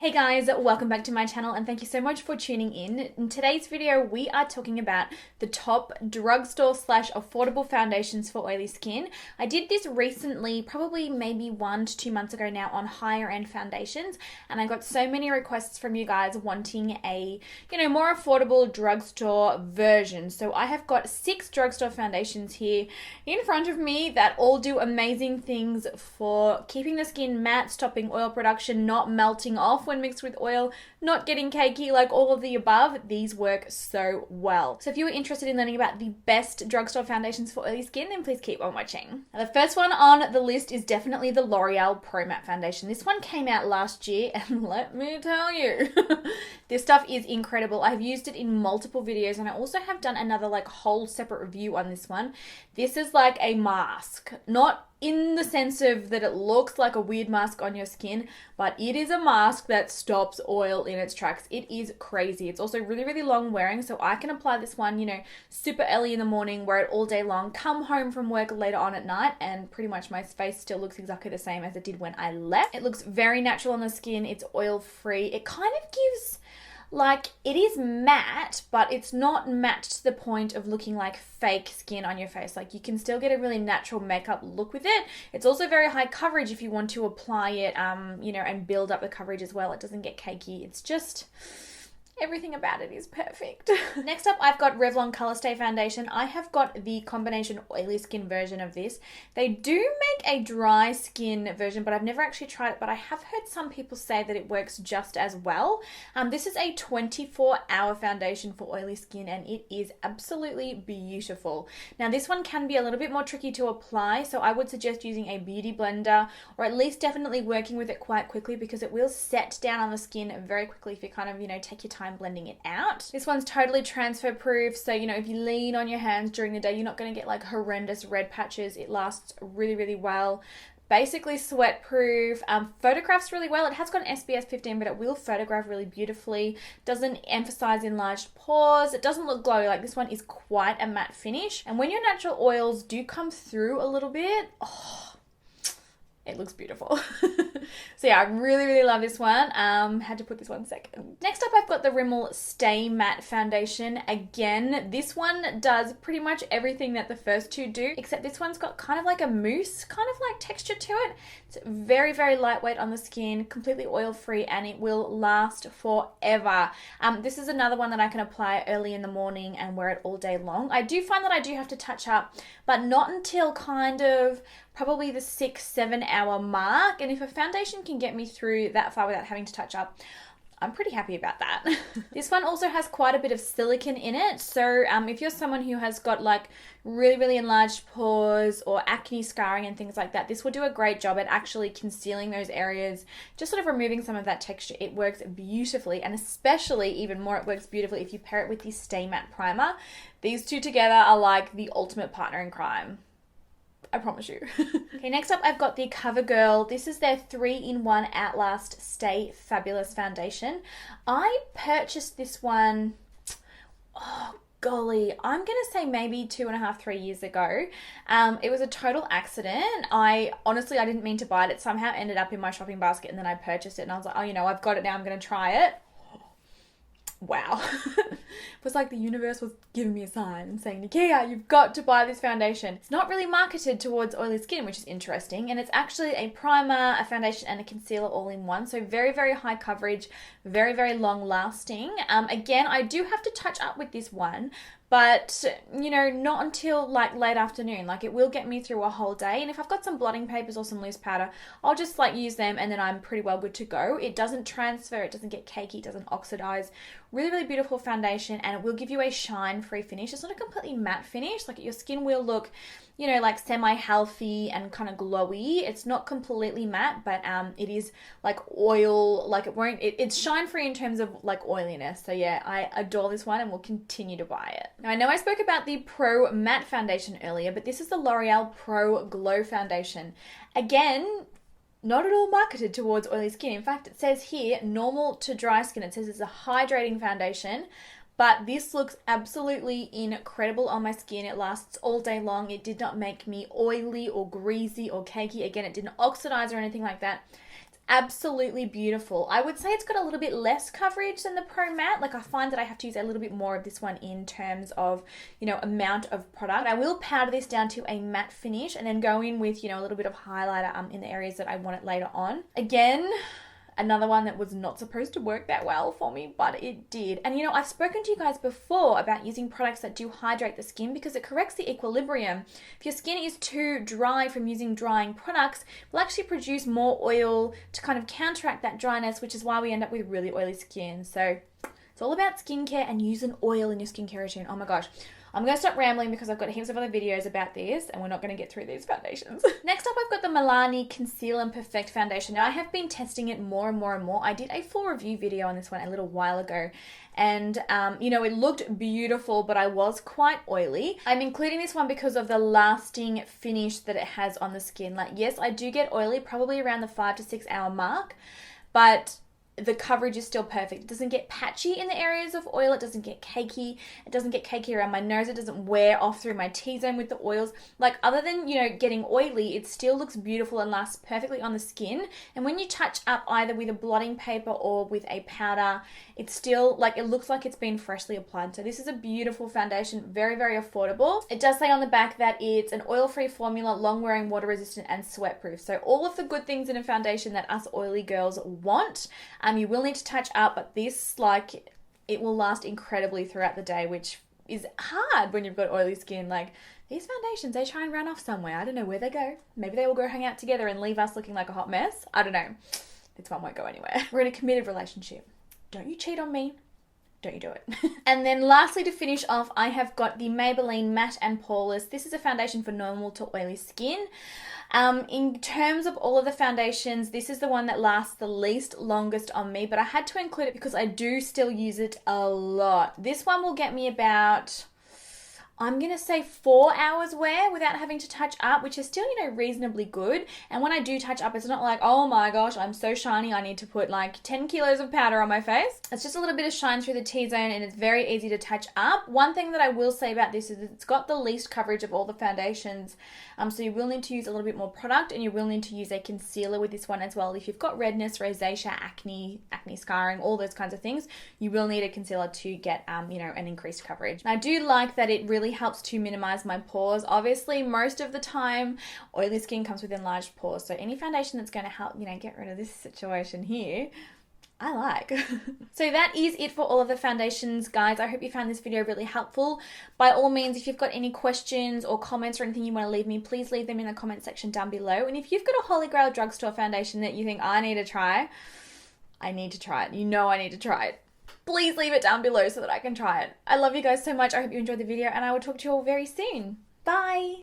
Hey guys, welcome back to my channel and thank you so much for tuning in. In today's video, we are talking about the top drugstore slash affordable foundations for oily skin. I did this recently, probably maybe 1 to 2 months ago now, on higher end foundations, and I got so many requests from you guys wanting a, more affordable drugstore version. So I have got 6 drugstore foundations here in front of me that all do amazing things for keeping the skin matte, stopping oil production, not melting off when mixed with oil, not getting cakey, like all of the above. These work so well. So if you are interested in learning about the best drugstore foundations for oily skin, then please keep on watching. Now, the first one on the list is definitely the Loreal Pro Matte foundation. This one came out last year and let me tell you, this stuff is incredible. I've used it in multiple videos and I also have done another whole separate review on this one. This is like a mask, not in the sense of that it looks like a weird mask on your skin, but it is a mask that stops oil in its tracks. It is crazy. It's also really, really long wearing, so I can apply this one, super early in the morning, wear it all day long, come home from work later on at night, and pretty much my face still looks exactly the same as it did when I left. It looks very natural on the skin. It's oil-free. It kind of gives... it is matte, but it's not matte to the point of looking like fake skin on your face. You can still get a really natural makeup look with it. It's also very high coverage if you want to apply it, and build up the coverage as well. It doesn't get cakey. It's just... everything about it is perfect. Next up, I've got Revlon Colorstay foundation. I have got the combination oily skin version of this. They do make a dry skin version, but I've never actually tried it, but I have heard some people say that it works just as well. This is a 24-hour foundation for oily skin, and it is absolutely beautiful. Now, this one can be a little bit more tricky to apply, so I would suggest using a beauty blender, or at least definitely working with it quite quickly, because it will set down on the skin very quickly if you kind of, take your time blending it out. This one's totally transfer proof, so if you lean on your hands during the day, you're not going to get horrendous red patches. It lasts really, really well. Basically sweat proof, photographs really well. It has got an SPF 15, but it will photograph really beautifully. Doesn't emphasize enlarged pores. It doesn't look glowy. This one is quite a matte finish, and when your natural oils do come through a little bit, it looks beautiful. So yeah, I really, really love this one. Had to put this one second. Next up, I've got the Rimmel Stay Matte Foundation. Again, this one does pretty much everything that the first two do, except this one's got kind of like a mousse kind of texture to it. It's very, very lightweight on the skin, completely oil-free, and it will last forever. This is another one that I can apply early in the morning and wear it all day long. I do find that I do have to touch up, but not until kind of probably the 6-7 hour mark. And if a foundation can get me through that far without having to touch up, I'm pretty happy about that. This one also has quite a bit of silicone in it. So if you're someone who has got really, really enlarged pores or acne scarring and things like that, this will do a great job at actually concealing those areas, just sort of removing some of that texture. It works beautifully, and especially even more, it works beautifully if you pair it with the Stay Matte Primer. These two together are like the ultimate partner in crime. I promise you. Okay, next up I've got the CoverGirl. This is their 3-in-1 Outlast Stay Fabulous foundation. I purchased this one, oh golly, I'm gonna say maybe 2.5, 3 years ago. It was a total accident. I didn't mean to buy it. It somehow ended up in my shopping basket, and then I purchased it and I was like, oh, I've got it now, I'm gonna try it. Wow. It was like the universe was giving me a sign and saying, Nikia, you've got to buy this foundation. It's not really marketed towards oily skin, which is interesting. And it's actually a primer, a foundation, and a concealer all in one. So very, very high coverage, very, very long lasting. Again, I do have to touch up with this one, but not until late afternoon. It will get me through a whole day, and if I've got some blotting papers or some loose powder, I'll just use them, and then I'm pretty well good to go. It doesn't transfer, it doesn't get cakey, it doesn't oxidize. Really, really beautiful foundation, and it will give you a shine-free finish. It's not a completely matte finish. Your skin will look, semi-healthy and kind of glowy. It's not completely matte, but it is oil. It's shine-free in terms of oiliness. So yeah, I adore this one and will continue to buy it. Now, I know I spoke about the Pro Matte foundation earlier, but this is the L'Oreal Pro Glow foundation. Again, not at all marketed towards oily skin. In fact, it says here, normal to dry skin. It says it's a hydrating foundation, but this looks absolutely incredible on my skin. It lasts all day long. It did not make me oily or greasy or cakey. Again, it didn't oxidize or anything like that. absolutely beautiful. I would say it's got a little bit less coverage than the Pro Matte. Like I find that I have to use a little bit more of this one in terms of, you know, amount of product. I will powder this down to a matte finish and then go in with, you know, a little bit of highlighter in the areas that I want it later on. Again, another one that was not supposed to work that well for me, but it did. And you know, I've spoken to you guys before about using products that do hydrate the skin because it corrects the equilibrium. If your skin is too dry from using drying products, it will actually produce more oil to kind of counteract that dryness, which is why we end up with really oily skin. So it's all about skincare and using oil in your skincare routine. Oh my gosh. I'm going to stop rambling because I've got heaps of other videos about this and we're not going to get through these foundations. Next up, I've got the Milani Conceal and Perfect Foundation. Now, I have been testing it more and more and more. I did a full review video on this one a little while ago and, you know, it looked beautiful, but I was quite oily. I'm including this one because of the lasting finish that it has on the skin. Like, yes, I do get oily probably around the 5 to 6 hour mark, but the coverage is still perfect. It doesn't get patchy in the areas of oil. It doesn't get cakey. It doesn't get cakey around my nose. It doesn't wear off through my T-zone with the oils. Like, other than, you know, getting oily, it still looks beautiful and lasts perfectly on the skin. And when you touch up either with a blotting paper or with a powder, it's still, like, it looks like it's been freshly applied. So this is a beautiful foundation, very, very affordable. It does say on the back that it's an oil-free formula, long-wearing, water-resistant, and sweat-proof. So all of the good things in a foundation that us oily girls want. You will need to touch up, but this, like, it will last incredibly throughout the day, which is hard when you've got oily skin. Like, these foundations, they try and run off somewhere. I don't know where they go. Maybe they will go hang out together and leave us looking like a hot mess. I don't know. This one won't go anywhere. We're in a committed relationship. Don't you cheat on me. Don't you do it. And then lastly, to finish off, I have got the Maybelline Matte and Poreless. This is a foundation for normal to oily skin. In terms of all of the foundations, this is the one that lasts the least longest on me, but I had to include it because I do still use it a lot. This one will get me about, I'm going to say 4 hours wear without having to touch up, which is still, you know, reasonably good. And when I do touch up, it's not like, oh my gosh, I'm so shiny, I need to put like 10 kilos of powder on my face. It's just a little bit of shine through the T-zone and it's very easy to touch up. One thing that I will say about this is it's got the least coverage of all the foundations. So you will need to use a little bit more product and you will need to use a concealer with this one as well. If you've got redness, rosacea, acne scarring, all those kinds of things, you will need a concealer to get, you know, an increased coverage. And I do like that it really helps to minimize my pores. Obviously, most of the time, oily skin comes with enlarged pores. So any foundation that's going to help, you know, get rid of this situation here, I like. So that is it for all of the foundations, guys. I hope you found this video really helpful. By all means, if you've got any questions or comments or anything you want to leave me, please leave them in the comment section down below. And if you've got a Holy Grail drugstore foundation that you think I need to try, I need to try it. You know I need to try it. Please leave it down below so that I can try it. I love you guys so much. I hope you enjoyed the video and I will talk to you all very soon. Bye.